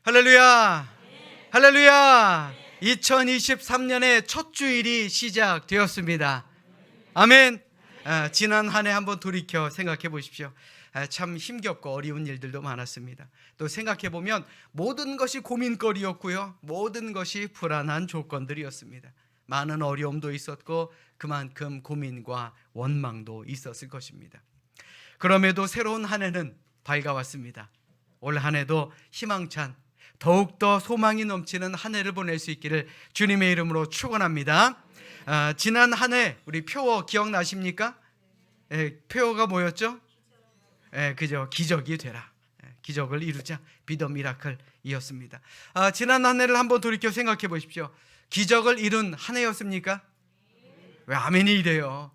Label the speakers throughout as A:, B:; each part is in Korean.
A: 할렐루야! 할렐루야! 2023년의 첫 주일이 시작되었습니다. 아멘! 지난 한 해 한번 돌이켜 생각해 보십시오. 참 힘겹고 어려운 일들도 많았습니다. 또 생각해 보면 모든 것이 고민거리였고요, 모든 것이 불안한 조건들이었습니다. 많은 어려움도 있었고 그만큼 고민과 원망도 있었을 것입니다. 그럼에도 새로운 한 해는 밝아왔습니다. 올 한 해도 희망찬, 더욱더 소망이 넘치는 한 해를 보낼 수 있기를 주님의 이름으로 축원합니다. 지난 한 해 우리 표어 기억나십니까? 표어가 뭐였죠? 그죠? 기적이 되라. 기적을 이루자. Be the miracle이었습니다. 지난 한 해를 한번 돌이켜 생각해 보십시오. 기적을 이룬 한 해였습니까? 왜 아멘이 이래요?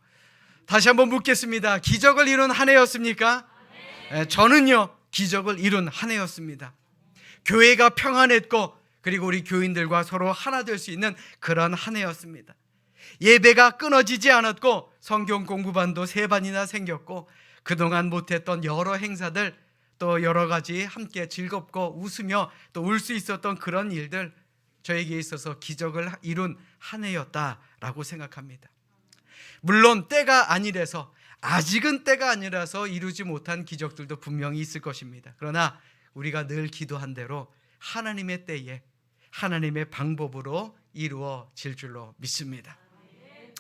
A: 다시 한번 묻겠습니다. 기적을 이룬 한 해였습니까? 저는요, 기적을 이룬 한 해였습니다. 교회가 평안했고, 그리고 우리 교인들과 서로 하나 될 수 있는 그런 한 해였습니다. 예배가 끊어지지 않았고, 성경 공부반도 3반이나 생겼고, 그동안 못했던 여러 행사들, 또 여러 가지 함께 즐겁고 웃으며 또 울 수 있었던 그런 일들, 저에게 있어서 기적을 이룬 한 해였다라고 생각합니다. 물론 때가 아니라서, 아직은 때가 아니라서 이루지 못한 기적들도 분명히 있을 것입니다. 그러나 우리가 늘 기도한 대로 하나님의 때에 하나님의 방법으로 이루어질 줄로 믿습니다.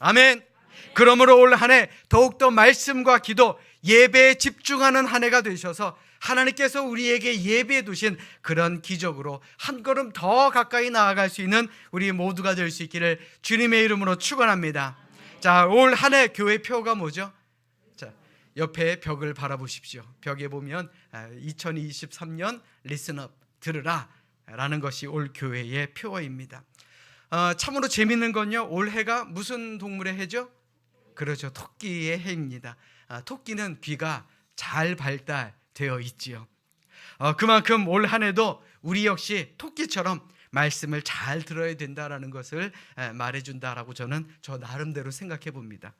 A: 아멘. 그러므로 올 한 해 더욱더 말씀과 기도, 예배에 집중하는 한 해가 되셔서 하나님께서 우리에게 예배해 두신 그런 기적으로 한 걸음 더 가까이 나아갈 수 있는 우리 모두가 될 수 있기를 주님의 이름으로 축원합니다. 자, 올 한 해 교회 표가 뭐죠? 자, 옆에 벽을 바라보십시오. 벽에 보면 2023년 리슨업, 들으라 라는 것이 올 교회의 표어입니다. 참으로 재밌는 건요, 올 해가 무슨 동물의 해죠? 그렇죠, 토끼의 해입니다. 토끼는 귀가 잘 발달되어 있지요. 그만큼 올 한 해도 우리 역시 토끼처럼 말씀을 잘 들어야 된다라는 것을 말해준다라고 저는 저 나름대로 생각해 봅니다.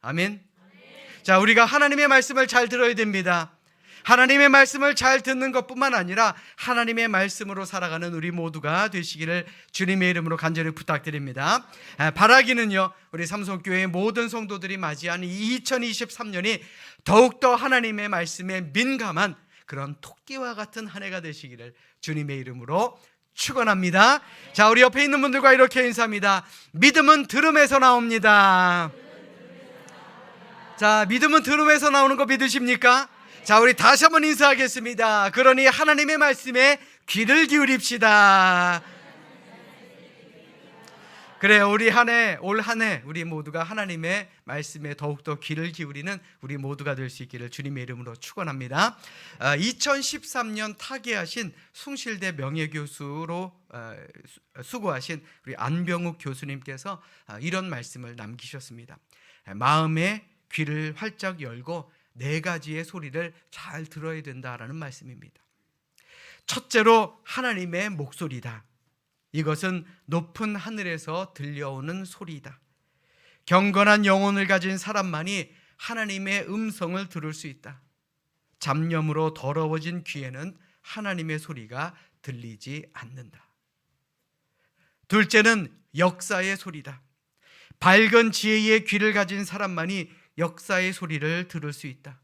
A: 아멘. 자, 우리가 하나님의 말씀을 잘 들어야 됩니다. 하나님의 말씀을 잘 듣는 것뿐만 아니라 하나님의 말씀으로 살아가는 우리 모두가 되시기를 주님의 이름으로 간절히 부탁드립니다. 바라기는요, 우리 삼성교회의 모든 성도들이 맞이하는 2023년이 더욱더 하나님의 말씀에 민감한 그런 토끼와 같은 한 해가 되시기를 주님의 이름으로 축원합니다. 자, 우리 옆에 있는 분들과 이렇게 인사합니다. 믿음은 들음에서 나옵니다. 자, 믿음은 들음에서 나오는 거 믿으십니까? 자, 우리 다시 한번 인사하겠습니다. 그러니 하나님의 말씀에 귀를 기울입시다. 그래요, 우리 올 한 해 우리 모두가 하나님의 말씀에 더욱더 귀를 기울이는 우리 모두가 될 수 있기를 주님의 이름으로 축원합니다. 2013년 타계하신 숭실대 명예교수로 수고하신 우리 안병욱 교수님께서 이런 말씀을 남기셨습니다. 마음의 귀를 활짝 열고 4가지의 소리를 잘 들어야 된다라는 말씀입니다. 첫째로 하나님의 목소리다. 이것은 높은 하늘에서 들려오는 소리이다. 경건한 영혼을 가진 사람만이 하나님의 음성을 들을 수 있다. 잡념으로 더러워진 귀에는 하나님의 소리가 들리지 않는다. 둘째는 역사의 소리다. 밝은 지혜의 귀를 가진 사람만이 역사의 소리를 들을 수 있다.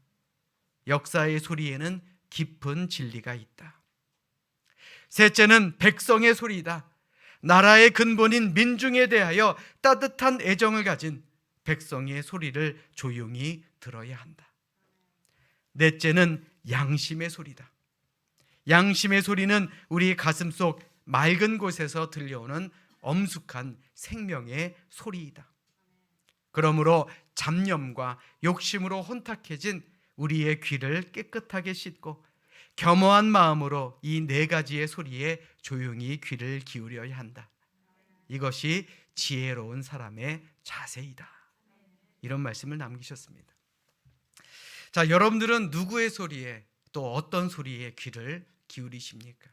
A: 역사의 소리에는 깊은 진리가 있다. 셋째는 백성의 소리이다. 나라의 근본인 민중에 대하여 따뜻한 애정을 가진 백성의 소리를 조용히 들어야 한다. 넷째는 양심의 소리다. 양심의 소리는 우리 가슴속 맑은 곳에서 들려오는 엄숙한 생명의 소리이다. 그러므로 잡념과 욕심으로 혼탁해진 우리의 귀를 깨끗하게 씻고 겸허한 마음으로 이 4가지의 소리에 조용히 귀를 기울여야 한다. 이것이 지혜로운 사람의 자세이다. 이런 말씀을 남기셨습니다. 자, 여러분들은 누구의 소리에, 또 어떤 소리에 귀를 기울이십니까?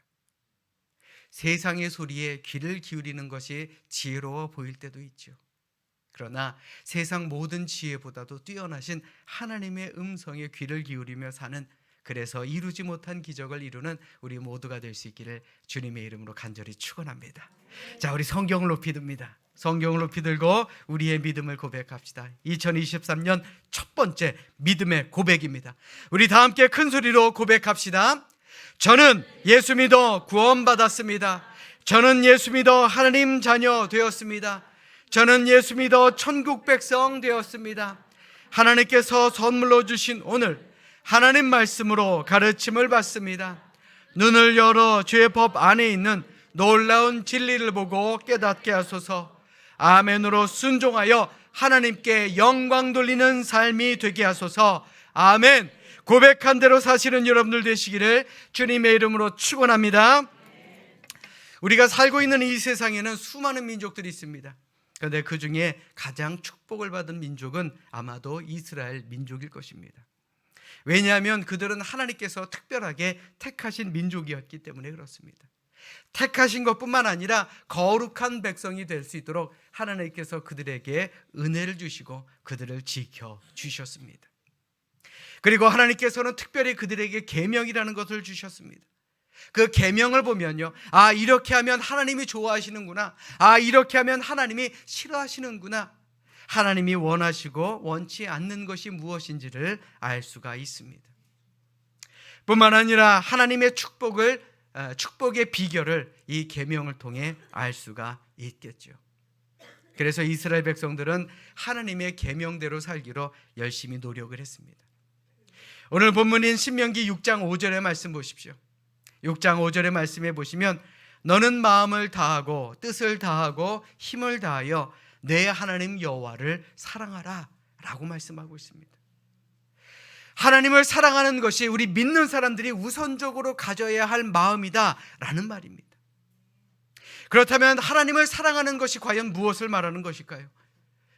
A: 세상의 소리에 귀를 기울이는 것이 지혜로워 보일 때도 있죠. 그러나 세상 모든 지혜보다도 뛰어나신 하나님의 음성에 귀를 기울이며 사는, 그래서 이루지 못한 기적을 이루는 우리 모두가 될 수 있기를 주님의 이름으로 간절히 축원합니다. 자, 우리 성경을 높이 듭니다. 성경을 높이 들고 우리의 믿음을 고백합시다. 2023년 첫 번째 믿음의 고백입니다. 우리 다 함께 큰 소리로 고백합시다. 저는 예수 믿어 구원받았습니다. 저는 예수 믿어 하나님 자녀 되었습니다. 저는 예수 믿어 천국 백성 되었습니다. 하나님께서 선물로 주신 오늘 하나님 말씀으로 가르침을 받습니다. 눈을 열어 죄의 법 안에 있는 놀라운 진리를 보고 깨닫게 하소서. 아멘으로 순종하여 하나님께 영광 돌리는 삶이 되게 하소서. 아멘. 고백한 대로 사시는 여러분들 되시기를 주님의 이름으로 축원합니다. 우리가 살고 있는 이 세상에는 수많은 민족들이 있습니다. 그런데 그 중에 가장 축복을 받은 민족은 아마도 이스라엘 민족일 것입니다. 왜냐하면 그들은 하나님께서 특별하게 택하신 민족이었기 때문에 그렇습니다. 택하신 것뿐만 아니라 거룩한 백성이 될 수 있도록 하나님께서 그들에게 은혜를 주시고 그들을 지켜주셨습니다. 그리고 하나님께서는 특별히 그들에게 계명이라는 것을 주셨습니다. 그 계명을 보면요, 아, 이렇게 하면 하나님이 좋아하시는구나, 아, 이렇게 하면 하나님이 싫어하시는구나, 하나님이 원하시고 원치 않는 것이 무엇인지를 알 수가 있습니다. 뿐만 아니라 하나님의 축복의 비결을 이 계명을 통해 알 수가 있겠죠. 그래서 이스라엘 백성들은 하나님의 계명대로 살기로 열심히 노력을 했습니다. 오늘 본문인 신명기 6장 5절의 말씀 보십시오. 6장 5절의 말씀에 보시면 너는 마음을 다하고 뜻을 다하고 힘을 다하여 내 하나님 여호와를 사랑하라 라고 말씀하고 있습니다. 하나님을 사랑하는 것이 우리 믿는 사람들이 우선적으로 가져야 할 마음이다 라는 말입니다. 그렇다면 하나님을 사랑하는 것이 과연 무엇을 말하는 것일까요?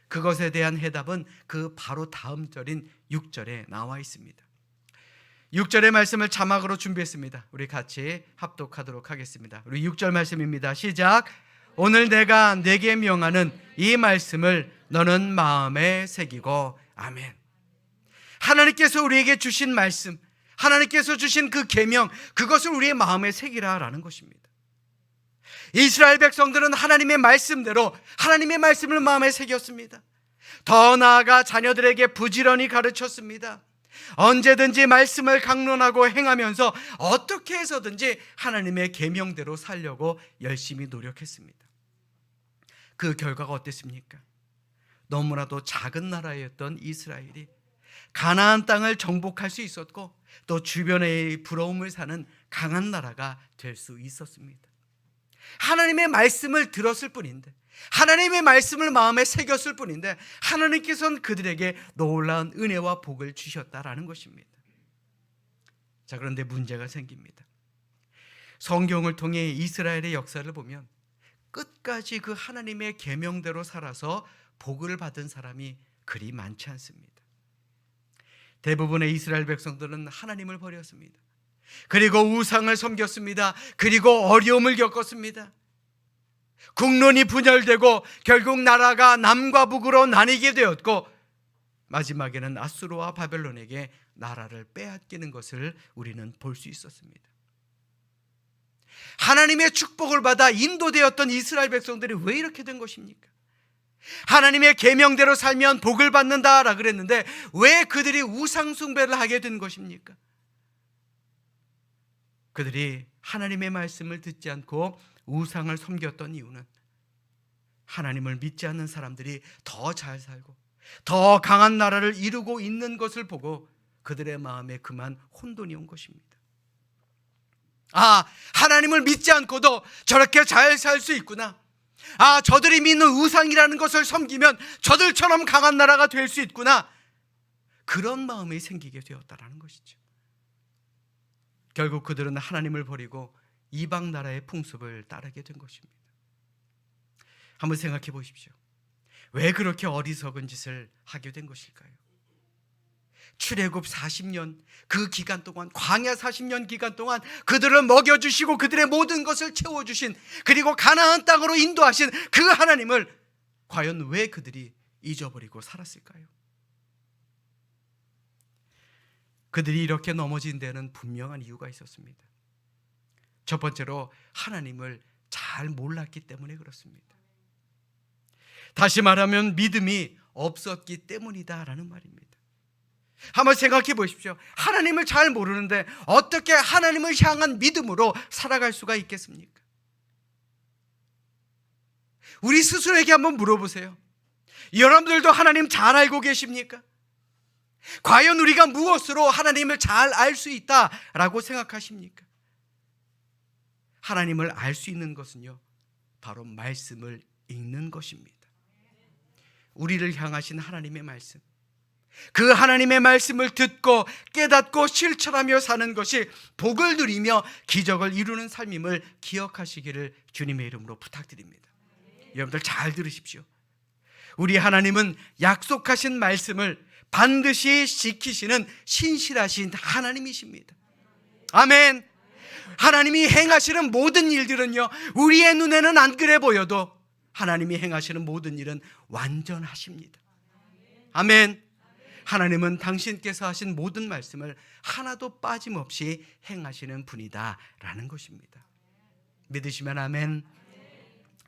A: 그것에 대한 해답은 그 바로 다음 절인 6절에 나와 있습니다. 6절의 말씀을 자막으로 준비했습니다. 우리 같이 합독하도록 하겠습니다. 우리 6절 말씀입니다. 시작. 오늘 내가 내게 명하는 이 말씀을 너는 마음에 새기고. 아멘. 하나님께서 우리에게 주신 말씀, 하나님께서 주신 그 계명, 그것을 우리의 마음에 새기라라는 것입니다. 이스라엘 백성들은 하나님의 말씀대로 하나님의 말씀을 마음에 새겼습니다. 더 나아가 자녀들에게 부지런히 가르쳤습니다. 언제든지 말씀을 강론하고 행하면서 어떻게 해서든지 하나님의 계명대로 살려고 열심히 노력했습니다. 그 결과가 어땠습니까? 너무나도 작은 나라였던 이스라엘이 가나안 땅을 정복할 수 있었고 또 주변의 부러움을 사는 강한 나라가 될 수 있었습니다. 하나님의 말씀을 들었을 뿐인데, 하나님의 말씀을 마음에 새겼을 뿐인데 하나님께서는 그들에게 놀라운 은혜와 복을 주셨다라는 것입니다. 자, 그런데 문제가 생깁니다. 성경을 통해 이스라엘의 역사를 보면 끝까지 그 하나님의 계명대로 살아서 복을 받은 사람이 그리 많지 않습니다. 대부분의 이스라엘 백성들은 하나님을 버렸습니다. 그리고 우상을 섬겼습니다. 그리고 어려움을 겪었습니다. 국론이 분열되고 결국 나라가 남과 북으로 나뉘게 되었고 마지막에는 아수르와 바벨론에게 나라를 빼앗기는 것을 우리는 볼 수 있었습니다. 하나님의 축복을 받아 인도되었던 이스라엘 백성들이 왜 이렇게 된 것입니까? 하나님의 계명대로 살면 복을 받는다라 그랬는데 왜 그들이 우상 숭배를 하게 된 것입니까? 그들이 하나님의 말씀을 듣지 않고 우상을 섬겼던 이유는 하나님을 믿지 않는 사람들이 더 잘 살고 더 강한 나라를 이루고 있는 것을 보고 그들의 마음에 그만 혼돈이 온 것입니다. 아, 하나님을 믿지 않고도 저렇게 잘 살 수 있구나. 아, 저들이 믿는 우상이라는 것을 섬기면 저들처럼 강한 나라가 될 수 있구나. 그런 마음이 생기게 되었다라는 것이죠. 결국 그들은 하나님을 버리고 이방 나라의 풍습을 따르게 된 것입니다. 한번 생각해 보십시오. 왜 그렇게 어리석은 짓을 하게 된 것일까요? 출애굽 40년 그 기간 동안, 광야 40년 기간 동안 그들을 먹여주시고 그들의 모든 것을 채워주신, 그리고 가나안 땅으로 인도하신 그 하나님을 과연 왜 그들이 잊어버리고 살았을까요? 그들이 이렇게 넘어진 데는 분명한 이유가 있었습니다. 첫 번째로 하나님을 잘 몰랐기 때문에 그렇습니다. 다시 말하면 믿음이 없었기 때문이다라는 말입니다. 한번 생각해 보십시오. 하나님을 잘 모르는데 어떻게 하나님을 향한 믿음으로 살아갈 수가 있겠습니까? 우리 스스로에게 한번 물어보세요. 여러분들도 하나님 잘 알고 계십니까? 과연 우리가 무엇으로 하나님을 잘 알 수 있다라고 생각하십니까? 하나님을 알 수 있는 것은요, 바로 말씀을 읽는 것입니다. 우리를 향하신 하나님의 말씀, 그 하나님의 말씀을 듣고 깨닫고 실천하며 사는 것이 복을 누리며 기적을 이루는 삶임을 기억하시기를 주님의 이름으로 부탁드립니다. 여러분들 잘 들으십시오. 우리 하나님은 약속하신 말씀을 반드시 지키시는 신실하신 하나님이십니다. 아멘. 하나님이 행하시는 모든 일들은요, 우리의 눈에는 안 그래 보여도 하나님이 행하시는 모든 일은 완전하십니다. 아멘. 하나님은 당신께서 하신 모든 말씀을 하나도 빠짐없이 행하시는 분이다라는 것입니다. 믿으시면 아멘.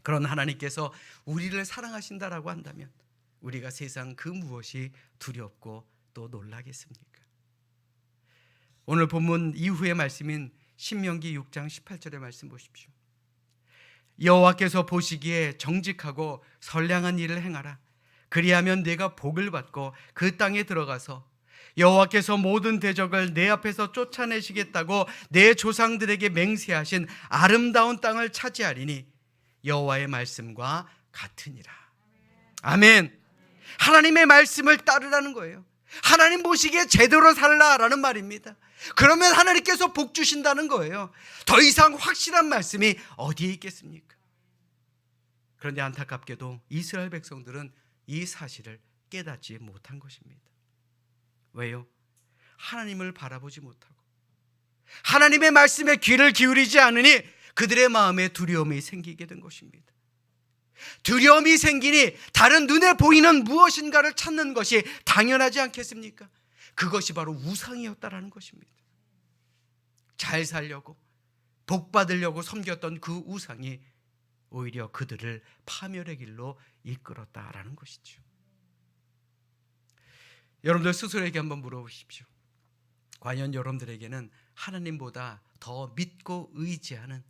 A: 그런 하나님께서 우리를 사랑하신다라고 한다면 우리가 세상 그 무엇이 두렵고 또 놀라겠습니까? 오늘 본문 이후의 말씀인 신명기 6장 18절의 말씀 보십시오. 여호와께서 보시기에 정직하고 선량한 일을 행하라. 그리하면 내가 복을 받고 그 땅에 들어가서 여호와께서 모든 대적을 내 앞에서 쫓아내시겠다고 내 조상들에게 맹세하신 아름다운 땅을 차지하리니 여호와의 말씀과 같으니라. 아멘. 하나님의 말씀을 따르라는 거예요. 하나님 보시기에 제대로 살라라는 말입니다. 그러면 하나님께서 복 주신다는 거예요. 더 이상 확실한 말씀이 어디에 있겠습니까? 그런데 안타깝게도 이스라엘 백성들은 이 사실을 깨닫지 못한 것입니다. 왜요? 하나님을 바라보지 못하고 하나님의 말씀에 귀를 기울이지 않으니 그들의 마음에 두려움이 생기게 된 것입니다. 두려움이 생기니 다른 눈에 보이는 무엇인가를 찾는 것이 당연하지 않겠습니까? 그것이 바로 우상이었다라는 것입니다. 잘 살려고 복 받으려고 섬겼던 그 우상이 오히려 그들을 파멸의 길로 이끌었다라는 것이죠. 여러분들 스스로에게 한번 물어보십시오. 과연 여러분들에게는 하나님보다 더 믿고 의지하는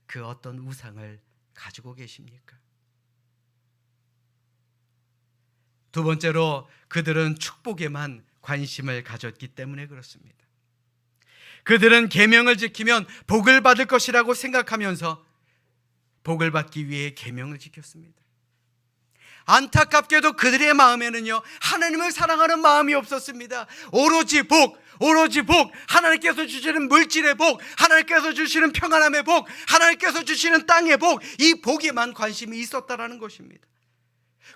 A: 그 어떤 우상을 가지고 계십니까? 두 번째로 그들은 축복에만 관심을 가졌기 때문에 그렇습니다. 그들은 계명을 지키면 복을 받을 것이라고 생각하면서 복을 받기 위해 계명을 지켰습니다. 안타깝게도 그들의 마음에는요, 하나님을 사랑하는 마음이 없었습니다. 오로지 복, 하나님께서 주시는 물질의 복, 하나님께서 주시는 평안함의 복, 하나님께서 주시는 땅의 복, 이 복에만 관심이 있었다라는 것입니다.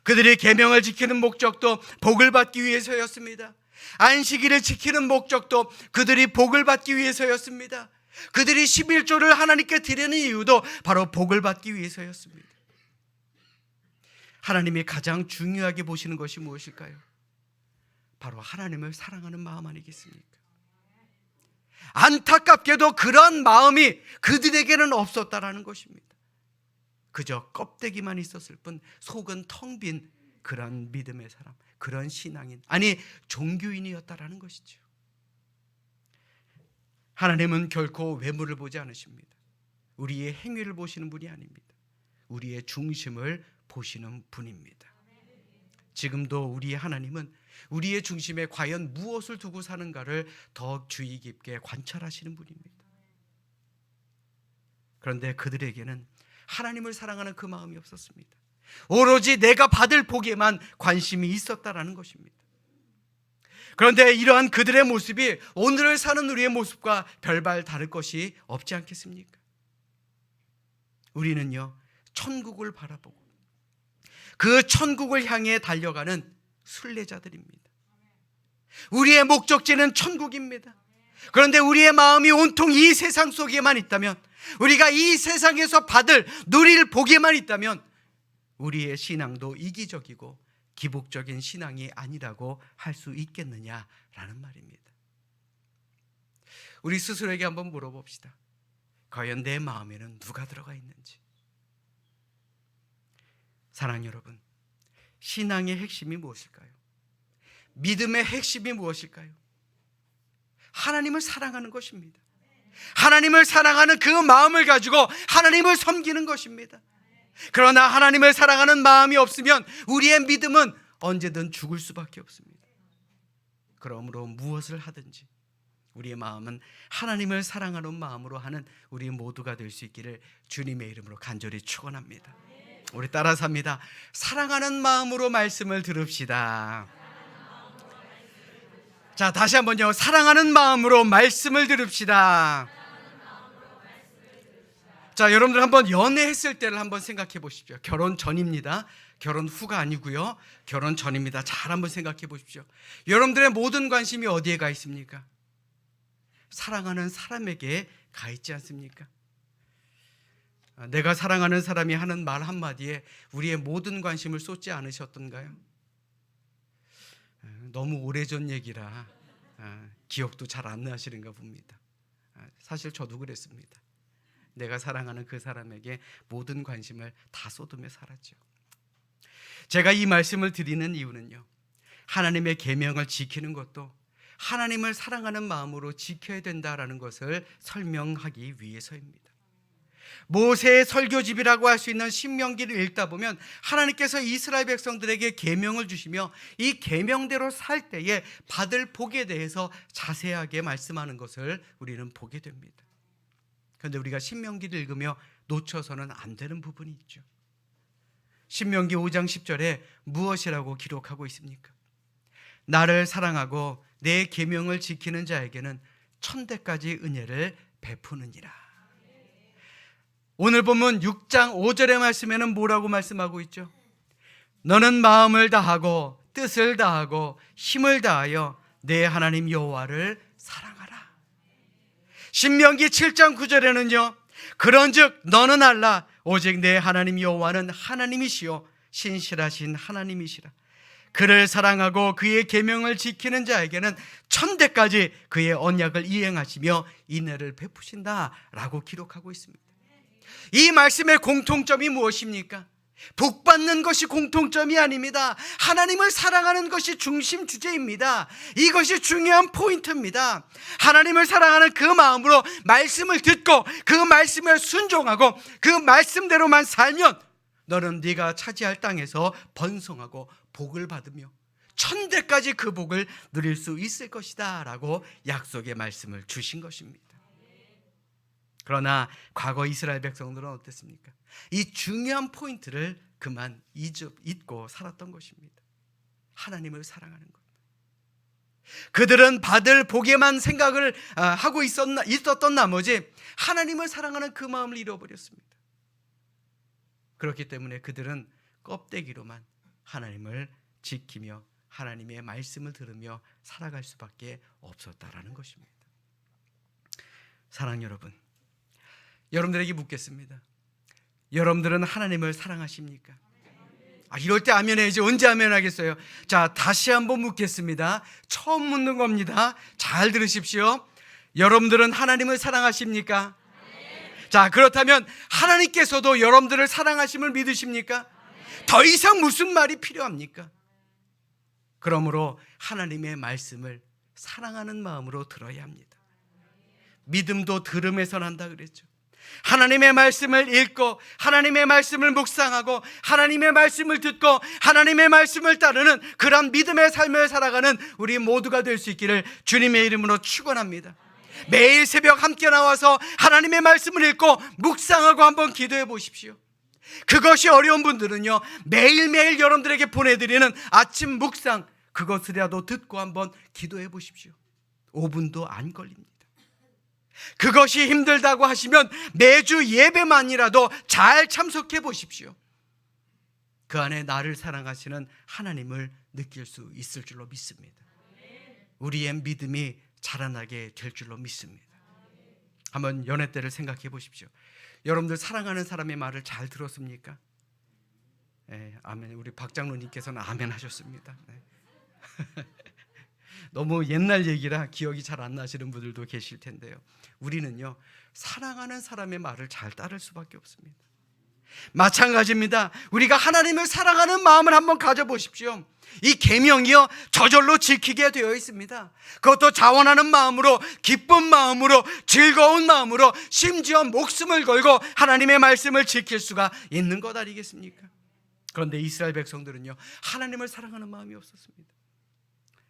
A: 그들이 계명을 지키는 목적도 복을 받기 위해서였습니다. 안식일을 지키는 목적도 그들이 복을 받기 위해서였습니다. 그들이 11조를 하나님께 드리는 이유도 바로 복을 받기 위해서였습니다. 하나님이 가장 중요하게 보시는 것이 무엇일까요? 바로 하나님을 사랑하는 마음 아니겠습니까? 안타깝게도 그런 마음이 그들에게는 없었다라는 것입니다. 그저 껍데기만 있었을 뿐 속은 텅 빈 그런 믿음의 사람, 그런 신앙인, 아니 종교인이었다라는 것이죠. 하나님은 결코 외모를 보지 않으십니다. 우리의 행위를 보시는 분이 아닙니다. 우리의 중심을 보시는 분입니다. 지금도 우리의 하나님은 우리의 중심에 과연 무엇을 두고 사는가를 더 주의 깊게 관찰하시는 분입니다. 그런데 그들에게는 하나님을 사랑하는 그 마음이 없었습니다. 오로지 내가 받을 복에만 관심이 있었다라는 것입니다. 그런데 이러한 그들의 모습이 오늘을 사는 우리의 모습과 별반 다를 것이 없지 않겠습니까? 우리는요, 천국을 바라보고 그 천국을 향해 달려가는 순례자들입니다. 우리의 목적지는 천국입니다. 그런데 우리의 마음이 온통 이 세상 속에만 있다면, 우리가 이 세상에서 누릴 복에만 있다면 우리의 신앙도 이기적이고 기복적인 신앙이 아니라고 할 수 있겠느냐라는 말입니다. 우리 스스로에게 한번 물어봅시다. 과연 내 마음에는 누가 들어가 있는지. 사랑하는 여러분, 신앙의 핵심이 무엇일까요? 믿음의 핵심이 무엇일까요? 하나님을 사랑하는 것입니다. 하나님을 사랑하는 그 마음을 가지고 하나님을 섬기는 것입니다. 그러나 하나님을 사랑하는 마음이 없으면 우리의 믿음은 언제든 죽을 수밖에 없습니다. 그러므로 무엇을 하든지 우리의 마음은 하나님을 사랑하는 마음으로 하는 우리 모두가 될 수 있기를 주님의 이름으로 간절히 축원합니다. 우리 따라서 합니다. 사랑하는 마음으로 말씀을 들읍시다. 자, 다시 한번요. 사랑하는 마음으로 말씀을 들읍시다. 자, 여러분들 한번 연애했을 때를 한번 생각해 보십시오. 결혼 전입니다. 결혼 후가 아니고요. 결혼 전입니다. 잘 한번 생각해 보십시오. 여러분들의 모든 관심이 어디에 가 있습니까? 사랑하는 사람에게 가 있지 않습니까? 내가 사랑하는 사람이 하는 말 한마디에 우리의 모든 관심을 쏟지 않으셨던가요? 너무 오래전 얘기라 기억도 잘 안 나시는가 봅니다. 사실 저도 그랬습니다. 내가 사랑하는 그 사람에게 모든 관심을 다 쏟으며 살았죠. 제가 이 말씀을 드리는 이유는요, 하나님의 계명을 지키는 것도 하나님을 사랑하는 마음으로 지켜야 된다라는 것을 설명하기 위해서입니다. 모세의 설교집이라고 할 수 있는 신명기를 읽다 보면 하나님께서 이스라엘 백성들에게 계명을 주시며 이 계명대로 살 때에 받을 복에 대해서 자세하게 말씀하는 것을 우리는 보게 됩니다. 그런데 우리가 신명기를 읽으며 놓쳐서는 안 되는 부분이 있죠. 신명기 5장 10절에 무엇이라고 기록하고 있습니까? 나를 사랑하고 내 계명을 지키는 자에게는 천대까지 은혜를 베푸느니라. 오늘 본문 6장 5절의 말씀에는 뭐라고 말씀하고 있죠? 너는 마음을 다하고 뜻을 다하고 힘을 다하여 내 하나님 여호와를 사랑하라. 신명기 7장 9절에는요, 그런즉 너는 알라 오직 내 하나님 여호와는 하나님이시요 신실하신 하나님이시라. 그를 사랑하고 그의 계명을 지키는 자에게는 천대까지 그의 언약을 이행하시며 인애를 베푸신다라고 기록하고 있습니다. 이 말씀의 공통점이 무엇입니까? 복받는 것이 공통점이 아닙니다. 하나님을 사랑하는 것이 중심 주제입니다. 이것이 중요한 포인트입니다. 하나님을 사랑하는 그 마음으로 말씀을 듣고 그 말씀에 순종하고 그 말씀대로만 살면 너는 네가 차지할 땅에서 번성하고 복을 받으며 천대까지 그 복을 누릴 수 있을 것이다 라고 약속의 말씀을 주신 것입니다. 그러나 과거 이스라엘 백성들은 어땠습니까? 이 중요한 포인트를 그만 잊고 살았던 것입니다. 하나님을 사랑하는 것. 그들은 받을 복에만 생각을 하고 있었던 나머지 하나님을 사랑하는 그 마음을 잃어버렸습니다. 그렇기 때문에 그들은 껍데기로만 하나님을 지키며 하나님의 말씀을 들으며 살아갈 수밖에 없었다라는 것입니다. 사랑 여러분, 여러분들에게 묻겠습니다. 여러분들은 하나님을 사랑하십니까? 이럴 때 아멘 해야지. 언제 아멘 하겠어요? 자, 다시 한번 묻겠습니다. 처음 묻는 겁니다. 잘 들으십시오. 여러분들은 하나님을 사랑하십니까? 자, 그렇다면 하나님께서도 여러분들을 사랑하심을 믿으십니까? 더 이상 무슨 말이 필요합니까? 그러므로 하나님의 말씀을 사랑하는 마음으로 들어야 합니다. 믿음도 들음에서 난다 그랬죠. 하나님의 말씀을 읽고 하나님의 말씀을 묵상하고 하나님의 말씀을 듣고 하나님의 말씀을 따르는 그런 믿음의 삶을 살아가는 우리 모두가 될 수 있기를 주님의 이름으로 축원합니다. 매일 새벽 함께 나와서 하나님의 말씀을 읽고 묵상하고 한번 기도해 보십시오. 그것이 어려운 분들은요, 매일매일 여러분들에게 보내드리는 아침 묵상, 그것이라도 듣고 한번 기도해 보십시오. 5분도 안 걸립니다. 그것이 힘들다고 하시면 매주 예배만이라도 잘 참석해 보십시오. 그 안에 나를 사랑하시는 하나님을 느낄 수 있을 줄로 믿습니다. 우리의 믿음이 자라나게 될 줄로 믿습니다. 한번 연애 때를 생각해 보십시오. 여러분들 사랑하는 사람의 말을 잘 들었습니까? 아멘. 우리 박 장로님께서는 아멘 하셨습니다. 너무 옛날 얘기라 기억이 잘 안 나시는 분들도 계실 텐데요. 우리는요, 사랑하는 사람의 말을 잘 따를 수밖에 없습니다. 마찬가지입니다. 우리가 하나님을 사랑하는 마음을 한번 가져보십시오. 이 계명이요, 저절로 지키게 되어 있습니다. 그것도 자원하는 마음으로, 기쁜 마음으로, 즐거운 마음으로, 심지어 목숨을 걸고 하나님의 말씀을 지킬 수가 있는 것 아니겠습니까? 그런데 이스라엘 백성들은요, 하나님을 사랑하는 마음이 없었습니다.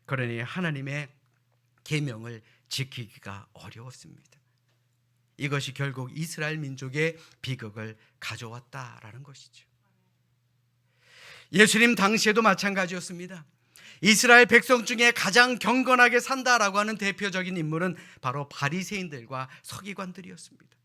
A: 그러니 하나님의 계명을 지키기가 어려웠습니다. 이것이 결국 이스라엘 민족의 비극을 가져왔다라는 것이죠. 예수님 당시에도 마찬가지였습니다. 이스라엘 백성 중에 가장 경건하게 산다라고 하는 대표적인 인물은 바로 바리새인들과 서기관들이었습니다.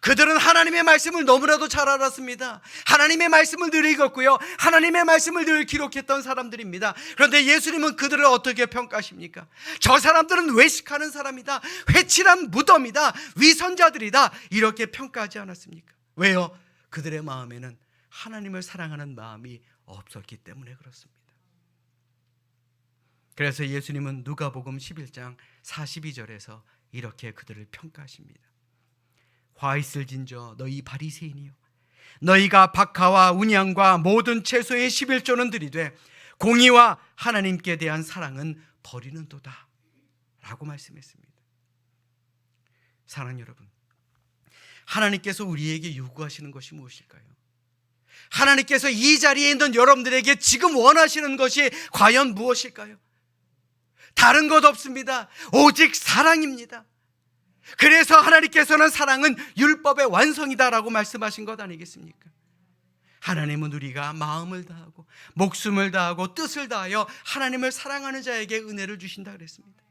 A: 그들은 하나님의 말씀을 너무나도 잘 알았습니다. 하나님의 말씀을 늘 읽었고요, 하나님의 말씀을 늘 기록했던 사람들입니다. 그런데 예수님은 그들을 어떻게 평가하십니까? 저 사람들은 외식하는 사람이다, 회칠한 무덤이다, 위선자들이다, 이렇게 평가하지 않았습니까? 왜요? 그들의 마음에는 하나님을 사랑하는 마음이 없었기 때문에 그렇습니다. 그래서 예수님은 누가복음 11장 42절에서 이렇게 그들을 평가하십니다. 화 있을진저 너희 바리새인이요, 너희가 박하와 운양과 모든 채소의 11조는 들이되 공의와 하나님께 대한 사랑은 버리는도다 라고 말씀했습니다. 사랑하는 여러분, 하나님께서 우리에게 요구하시는 것이 무엇일까요? 하나님께서 이 자리에 있는 여러분들에게 지금 원하시는 것이 과연 무엇일까요? 다른 것 없습니다. 오직 사랑입니다. 그래서 하나님께서는 사랑은 율법의 완성이다라고 말씀하신 것 아니겠습니까? 하나님은 우리가 마음을 다하고 목숨을 다하고 뜻을 다하여 하나님을 사랑하는 자에게 은혜를 주신다 그랬습니다.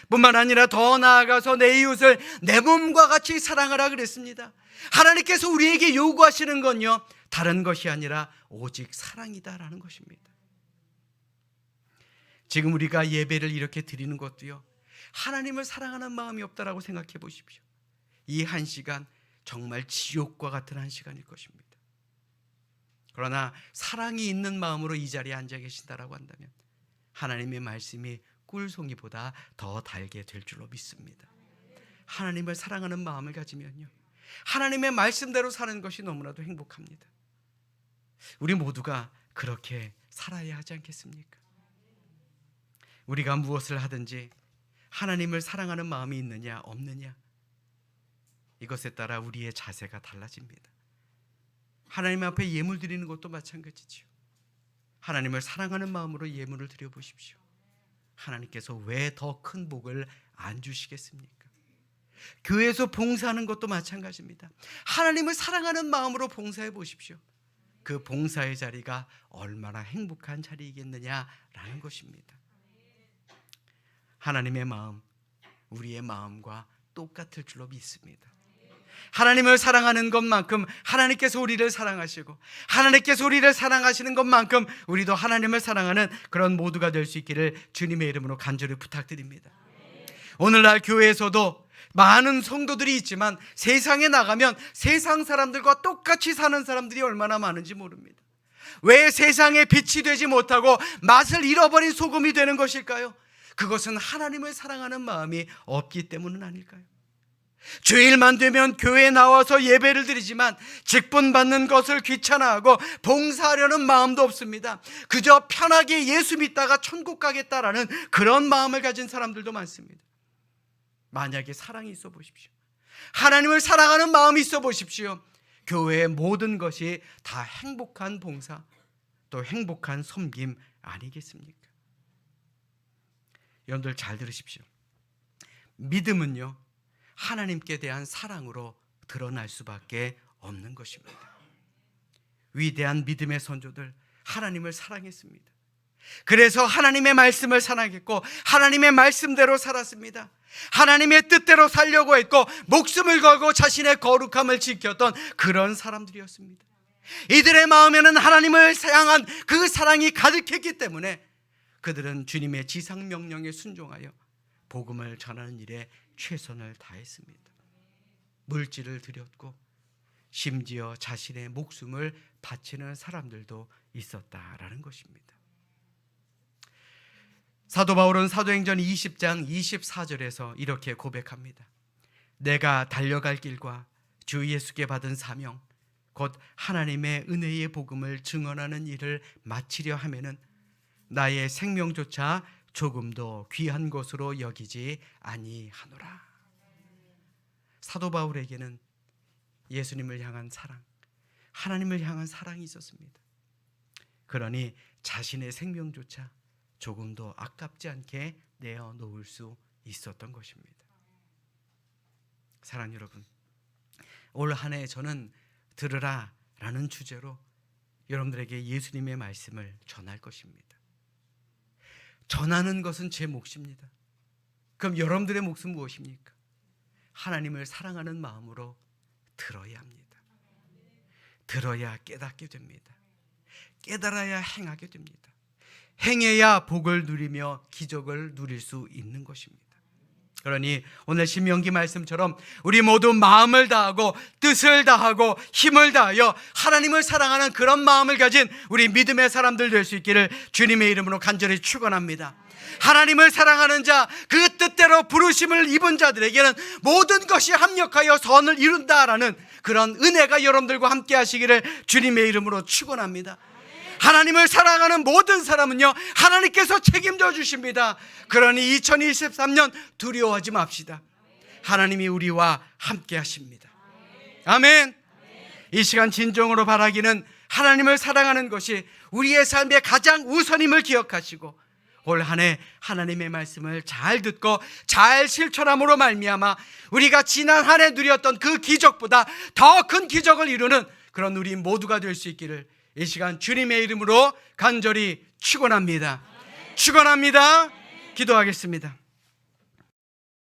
A: 뿐만 아니라 더 나아가서 내 이웃을 내 몸과 같이 사랑하라 그랬습니다. 하나님께서 우리에게 요구하시는 건요, 다른 것이 아니라 오직 사랑이다라는 것입니다. 지금 우리가 예배를 이렇게 드리는 것도요, 하나님을 사랑하는 마음이 없다라고 생각해 보십시오. 이 한 시간 정말 지옥과 같은 한 시간일 것입니다. 그러나 사랑이 있는 마음으로 이 자리에 앉아 계신다라고 한다면 하나님의 말씀이 꿀송이보다 더 달게 될 줄로 믿습니다. 하나님을 사랑하는 마음을 가지면요, 하나님의 말씀대로 사는 것이 너무나도 행복합니다. 우리 모두가 그렇게 살아야 하지 않겠습니까? 우리가 무엇을 하든지 하나님을 사랑하는 마음이 있느냐 없느냐, 이것에 따라 우리의 자세가 달라집니다. 하나님 앞에 예물 드리는 것도 마찬가지죠. 하나님을 사랑하는 마음으로 예물을 드려보십시오. 하나님께서 왜 더 큰 복을 안 주시겠습니까? 교회에서 봉사하는 것도 마찬가지입니다. 하나님을 사랑하는 마음으로 봉사해 보십시오. 그 봉사의 자리가 얼마나 행복한 자리이겠느냐라는 것입니다. 하나님의 마음, 우리의 마음과 똑같을 줄로 믿습니다. 하나님을 사랑하는 것만큼 하나님께서 우리를 사랑하시고, 하나님께서 우리를 사랑하시는 것만큼 우리도 하나님을 사랑하는 그런 모두가 될 수 있기를 주님의 이름으로 간절히 부탁드립니다. 오늘날 교회에서도 많은 성도들이 있지만 세상에 나가면 세상 사람들과 똑같이 사는 사람들이 얼마나 많은지 모릅니다. 왜 세상에 빛이 되지 못하고 맛을 잃어버린 소금이 되는 것일까요? 그것은 하나님을 사랑하는 마음이 없기 때문은 아닐까요? 주일만 되면 교회에 나와서 예배를 드리지만 직분 받는 것을 귀찮아하고 봉사하려는 마음도 없습니다. 그저 편하게 예수 믿다가 천국 가겠다라는 그런 마음을 가진 사람들도 많습니다. 만약에 사랑이 있어 보십시오. 하나님을 사랑하는 마음이 있어 보십시오. 교회의 모든 것이 다 행복한 봉사, 또 행복한 섬김 아니겠습니까? 여러분들 잘 들으십시오. 믿음은요, 하나님께 대한 사랑으로 드러날 수밖에 없는 것입니다. 위대한 믿음의 선조들, 하나님을 사랑했습니다. 그래서 하나님의 말씀을 사랑했고 하나님의 말씀대로 살았습니다. 하나님의 뜻대로 살려고 했고 목숨을 걸고 자신의 거룩함을 지켰던 그런 사람들이었습니다. 이들의 마음에는 하나님을 향한 그 사랑이 가득했기 때문에 그들은 주님의 지상명령에 순종하여 복음을 전하는 일에 최선을 다했습니다. 물질을 드렸고 심지어 자신의 목숨을 바치는 사람들도 있었다라는 것입니다. 사도 바울은 사도행전 20장 24절에서 이렇게 고백합니다. 내가 달려갈 길과 주 예수께 받은 사명 곧 하나님의 은혜의 복음을 증언하는 일을 마치려 하면은 나의 생명조차 조금도 귀한 것으로 여기지 아니하노라. 사도 바울에게는 예수님을 향한 사랑, 하나님을 향한 사랑이 있었습니다. 그러니 자신의 생명조차 조금도 아깝지 않게 내어놓을 수 있었던 것입니다. 사랑하는 여러분, 올 한 해 저는 들으라 라는 주제로 여러분들에게 예수님의 말씀을 전할 것입니다. 전하는 것은 제 몫입니다. 그럼 여러분들의 몫은 무엇입니까? 하나님을 사랑하는 마음으로 들어야 합니다. 들어야 깨닫게 됩니다. 깨달아야 행하게 됩니다. 행해야 복을 누리며 기적을 누릴 수 있는 것입니다. 그러니 오늘 신명기 말씀처럼 우리 모두 마음을 다하고 뜻을 다하고 힘을 다하여 하나님을 사랑하는 그런 마음을 가진 우리 믿음의 사람들 될 수 있기를 주님의 이름으로 간절히 축원합니다. 하나님을 사랑하는 자, 그 뜻대로 부르심을 입은 자들에게는 모든 것이 합력하여 선을 이룬다라는 그런 은혜가 여러분들과 함께 하시기를 주님의 이름으로 축원합니다. 하나님을 사랑하는 모든 사람은요, 하나님께서 책임져 주십니다. 그러니 2023년 두려워하지 맙시다. 하나님이 우리와 함께 하십니다. 아멘. 이 시간 진정으로 바라기는 하나님을 사랑하는 것이 우리의 삶의 가장 우선임을 기억하시고 올 한 해 하나님의 말씀을 잘 듣고 잘 실천함으로 말미암아 우리가 지난 한 해 누렸던 그 기적보다 더 큰 기적을 이루는 그런 우리 모두가 될 수 있기를 이 시간 주님의 이름으로 간절히 축원합니다. 축원합니다. 기도하겠습니다.